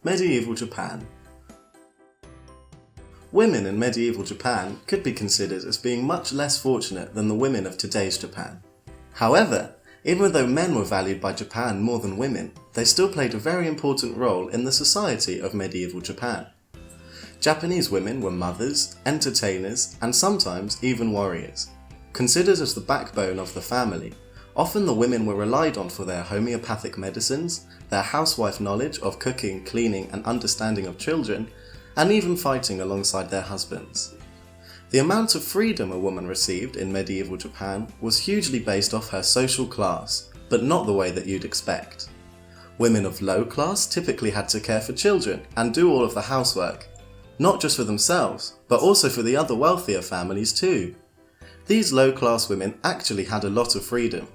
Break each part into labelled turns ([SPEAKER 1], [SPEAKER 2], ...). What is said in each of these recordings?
[SPEAKER 1] Medieval Japan. Women in medieval Japan could be considered as being much less fortunate than the women of today's Japan. However, even though men were valued by Japan more than women, they still played a very important role in the society of medieval Japan. Japanese women were mothers, entertainers, and sometimes even warriors. Considered as the backbone of the family, often the women were relied on for their homeopathic medicines, their housewife knowledge of cooking, cleaning, and understanding of children, and even fighting alongside their husbands. The amount of freedom a woman received in medieval Japan was hugely based off her social class, but not the way that you'd expect. Women of low class typically had to care for children and do all of the housework, not just for themselves, but also for the other wealthier families too. These low class women actually had a lot of freedom.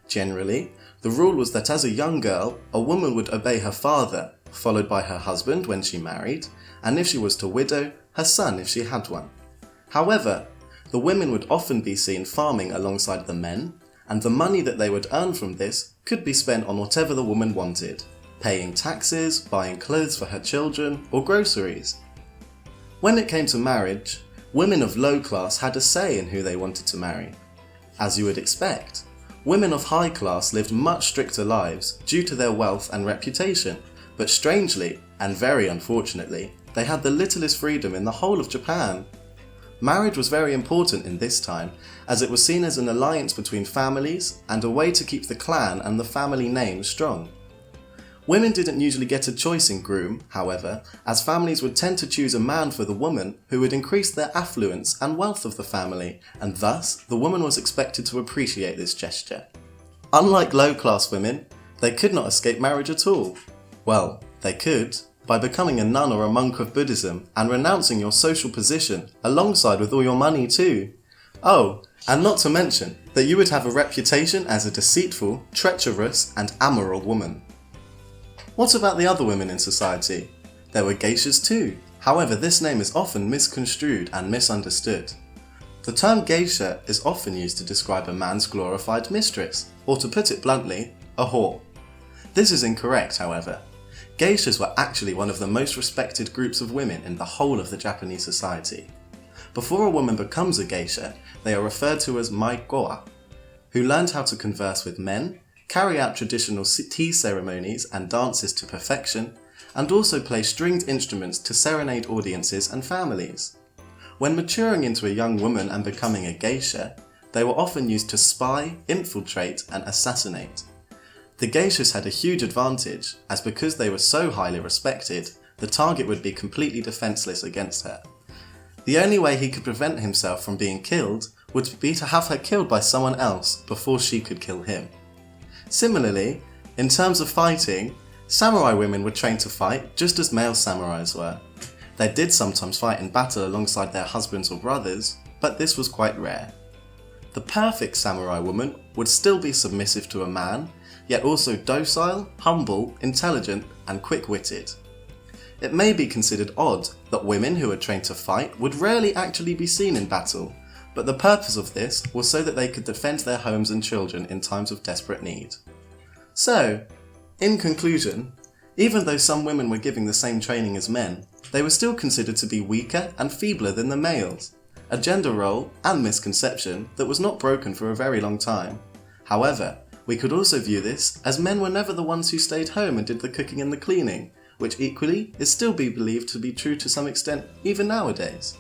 [SPEAKER 1] Generally, the rule was that as a young girl, a woman would obey her father, followed by her husband when she married, and if she was to widow, her son if she had one. However, the women would often be seen farming alongside the men, and the money that they would earn from this could be spent on whatever the woman wanted, paying taxes, buying clothes for her children, or groceries. When it came to marriage, women of low class had a say in who they wanted to marry. As you would expect, women of high class lived much stricter lives due to their wealth and reputation, but strangely, and very unfortunately, they had the littlest freedom in the whole of Japan. Marriage was very important in this time, as it was seen as an alliance between families and a way to keep the clan and the family name strong. Women didn't usually get a choice in groom, however, as families would tend to choose a man for the woman who would increase their affluence and wealth of the family, and thus the woman was expected to appreciate this gesture. Unlike low-class women, they could not escape marriage at all. Well, they could, by becoming a nun or a monk of Buddhism and renouncing your social position alongside with all your money too. Oh, and not to mention that you would have a reputation as a deceitful, treacherous, and amoral woman. What about the other women in society? There were geishas too. However, this name is often misconstrued and misunderstood. The term geisha is often used to describe a man's glorified mistress, or to put it bluntly, a whore. This is incorrect, however. Geishas were actually one of the most respected groups of women in the whole of the Japanese society. Before a woman becomes a geisha, they are referred to as maikoa, who learned how to converse with men, carry out traditional tea ceremonies and dances to perfection, and also play stringed instruments to serenade audiences and families. When maturing into a young woman and becoming a geisha, they were often used to spy, infiltrate, and assassinate. The geishas had a huge advantage, as because they were so highly respected, the target would be completely defenseless against her. The only way he could prevent himself from being killed would be to have her killed by someone else before she could kill him. Similarly, in terms of fighting, samurai women were trained to fight just as male samurais were. They did sometimes fight in battle alongside their husbands or brothers, but this was quite rare. The perfect samurai woman would still be submissive to a man, yet also docile, humble, intelligent, and quick-witted. It may be considered odd that women who were trained to fight would rarely actually be seen in battle, but the purpose of this was so that they could defend their homes and children in times of desperate need. So, in conclusion, even though some women were given the same training as men, they were still considered to be weaker and feebler than the males, a gender role and misconception that was not broken for a very long time. However, we could also view this as men were never the ones who stayed home and did the cooking and the cleaning, which equally is still believed to be true to some extent even nowadays.